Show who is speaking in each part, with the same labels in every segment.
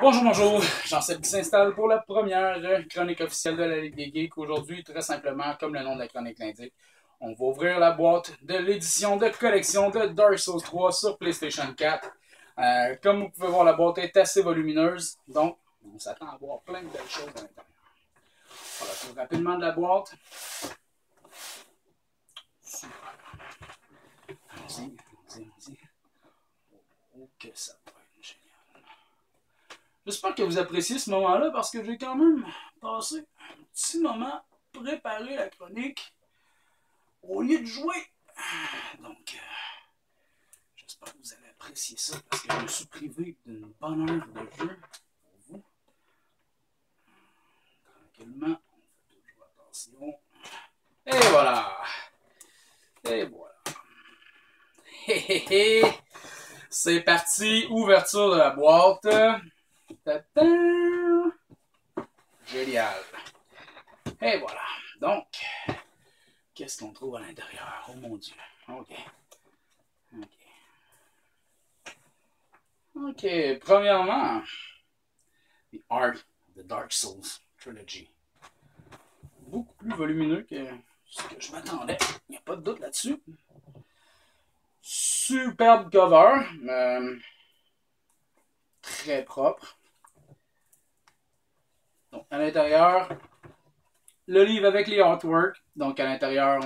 Speaker 1: Bonjour, bonjour, Jean-Seb qui s'installe pour la première chronique officielle de la Ligue des Geeks. Aujourd'hui, très simplement, comme le nom de la chronique l'indique, on va ouvrir la boîte de l'édition de collection de Dark Souls 3 sur PlayStation 4. Comme vous pouvez voir, la boîte est assez volumineuse, donc on s'attend à voir plein de belles choses à l'intérieur. On va tourner rapidement de la boîte. Super. Allons-y. Oh, que ça va être génial. J'espère que vous appréciez ce moment-là parce que j'ai quand même passé un petit moment préparer la chronique au lieu de jouer. Donc, j'espère que vous allez apprécier ça parce que je me suis privé d'une bonne heure de jeu pour vous. Tranquillement, on fait toujours attention. Et voilà. Et voilà. C'est parti, ouverture de la boîte. Ta-ta! Génial. Et voilà. Donc, qu'est-ce qu'on trouve à l'intérieur? Oh mon Dieu. OK. Premièrement, The Art of the Dark Souls Trilogy. Beaucoup plus volumineux que ce que je m'attendais. Il n'y a pas de doute là-dessus. Superbe cover. Très propre. Donc, à l'intérieur, le livre avec les artworks. Donc, à l'intérieur,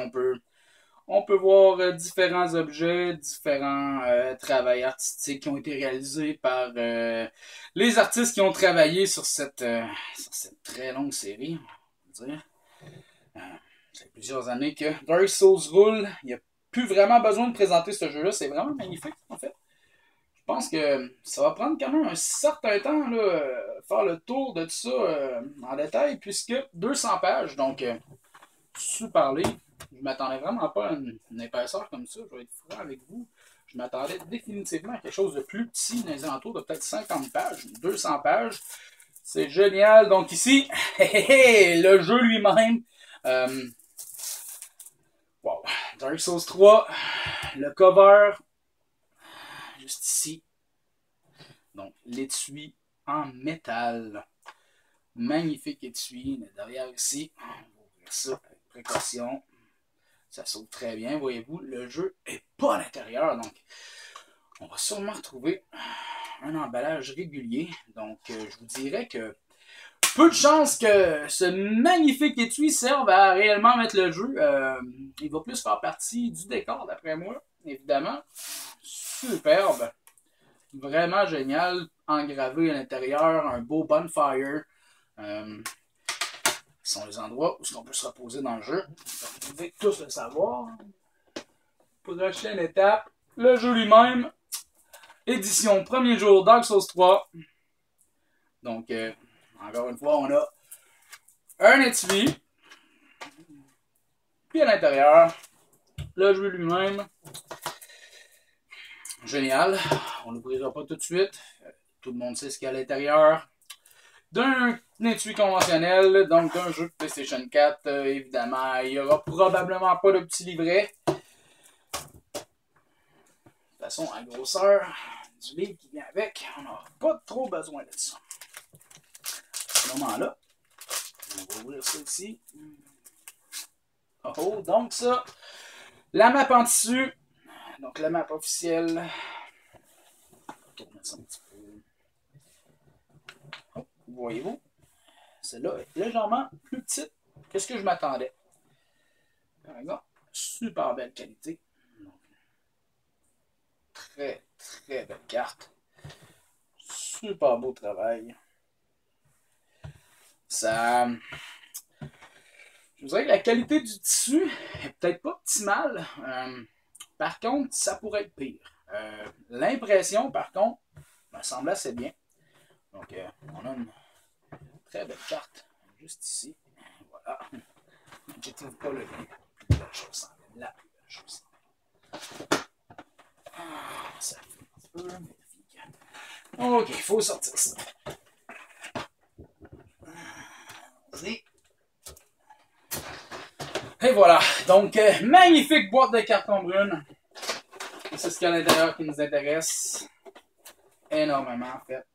Speaker 1: on peut voir différents objets, différents travaux artistiques qui ont été réalisés par les artistes qui ont travaillé sur cette très longue série, on va dire. Ça fait plusieurs années que Dark Souls roule. Il n'y a plus vraiment besoin de présenter ce jeu-là. C'est vraiment magnifique, en fait. Je pense que ça va prendre quand même un certain temps là, faire le tour de tout ça en détail, puisque 200 pages, donc super livre. Je m'attendais vraiment pas à une épaisseur comme ça, je vais être franc avec vous. Je m'attendais définitivement à quelque chose de plus petit, dans les alentours de peut-être 50 pages, 200 pages. C'est génial. Donc ici, le jeu lui-même. Wow. Dark Souls 3, le cover, juste ici. Donc, l'étui en métal. Magnifique étui. Derrière ici, on va ouvrir ça avec précaution. Ça saute très bien, voyez-vous. Le jeu n'est pas à l'intérieur, donc on va sûrement retrouver un emballage régulier. Donc, je vous dirais que peu de chances que ce magnifique étui serve à réellement mettre le jeu. Il va plus faire partie du décor, d'après moi, évidemment. Superbe. Vraiment génial. Engravé à l'intérieur, un beau bonfire. Ce sont les endroits où on peut se reposer dans le jeu. Vous devez tous le savoir. Prochaine étape, le jeu lui-même. Édition premier jour Dark Souls 3. Donc, encore une fois, on a un étui. Puis à l'intérieur, le jeu lui-même. Génial. On l'ouvrira pas tout de suite. Tout le monde sait ce qu'il y a à l'intérieur. D'un étui conventionnel, donc d'un jeu de PlayStation 4, évidemment, il n'y aura probablement pas de petit livret. De toute façon, à grosseur du livre qui vient avec, on n'aura pas trop besoin de ça. À ce moment-là, on va ouvrir ça ici. Oh, donc ça, la map en tissu, donc la map officielle. Tourner ça un petit peu. Oh, voyez-vous? Celle-là est légèrement plus petite que ce que je m'attendais. Par exemple, super belle qualité. Donc, très, très belle carte. Super beau travail. Ça... Je vous dirais que la qualité du tissu est peut-être pas optimale. Par contre, ça pourrait être pire. L'impression, par contre, me semble assez bien. Donc, on a une très belle carte, juste ici. Voilà. N'adjective pas le lien. La chose la plus belle chose. Ça fait un petit peu magnifique. Ok, il faut sortir ça. Vas-y. Et voilà. Donc, magnifique boîte de carton brune. C'est ce qu'il y a à l'intérieur qui nous intéresse énormément, en fait.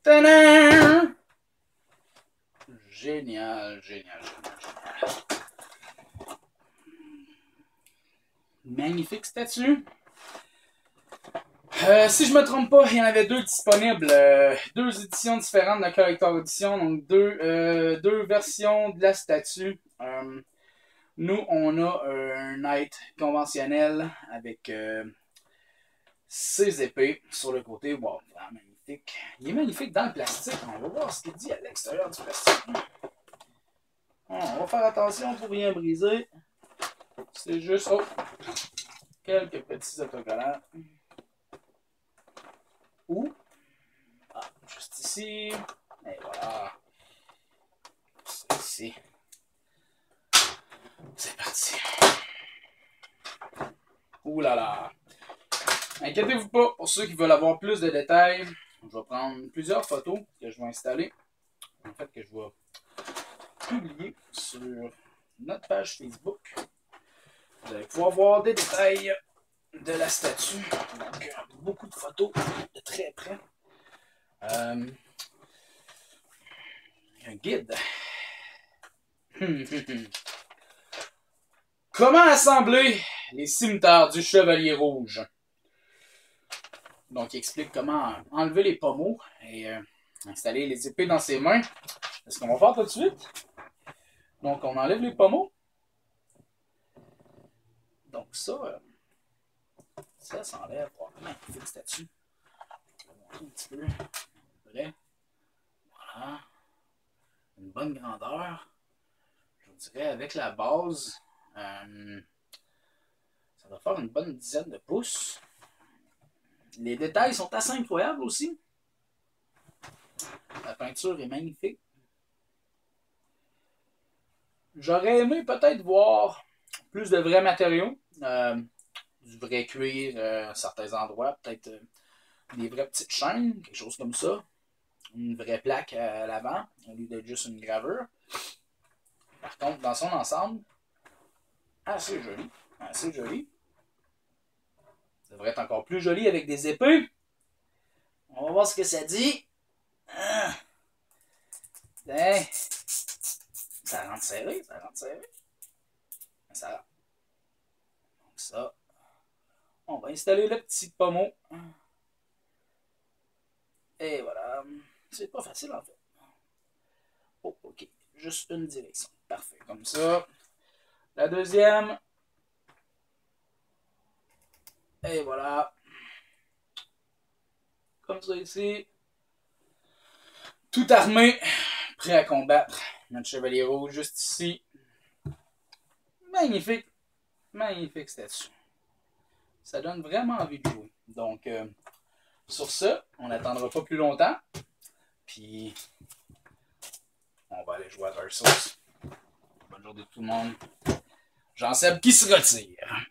Speaker 1: Tadam! Génial, génial, génial, génial. Magnifique statue. Si je me trompe pas, il y en avait deux disponibles. Deux éditions différentes de la Collector Edition. Donc deux versions de la statue. Nous, on a un Knight conventionnel avec ses épées sur le côté. Wow, vraiment magnifique. Il est magnifique dans le plastique. On va voir ce qu'il dit à l'extérieur du plastique. On va faire attention pour rien briser. C'est juste quelques petits autocollants. Où? Ah, juste ici. Et voilà. C'est ici. C'est parti. Ouh là là. Inquiétez-vous pas, pour ceux qui veulent avoir plus de détails, je vais prendre plusieurs photos que je vais installer. En fait, que je vais publier sur notre page Facebook. Vous allez pouvoir voir des détails de la statue. Donc, beaucoup de photos de très près. Un guide. Comment assembler les cimetères du Chevalier Rouge? Donc, il explique comment enlever les pommeaux et installer les épées dans ses mains. C'est ce qu'on va faire tout de suite. Donc, on enlève les pommeaux. Donc, ça s'enlève. Oh, magnifique statue. Je vais montrer un petit peu. Vrai. Voilà. Une bonne grandeur. Je vous dirais, avec la base, ça doit faire une bonne dizaine de pouces. Les détails sont assez incroyables aussi. La peinture est magnifique. J'aurais aimé peut-être voir plus de vrais matériaux. Du vrai cuir à certains endroits. Peut-être des vraies petites chaînes, quelque chose comme ça. Une vraie plaque à l'avant, au lieu de juste une gravure. Par contre, dans son ensemble, assez joli. Assez joli. Ça devrait être encore plus joli avec des épées. On va voir ce que ça dit. Ah. Ben, ça rentre serré, ça rentre serré. Ça rentre. Donc ça, on va installer le petit pommeau. Et voilà. C'est pas facile en fait. Oh, ok. Juste une direction. Parfait. Comme ça. La deuxième. Et voilà. Comme ça ici. Tout armé. Prêt à combattre. Notre Chevalier Rouge juste ici. Magnifique. Magnifique statue. Ça donne vraiment envie de jouer. Donc, sur ce, on n'attendra pas plus longtemps. Puis, on va aller jouer à Dark Souls. Bonne journée tout le monde. Jean-Seb qui se retire.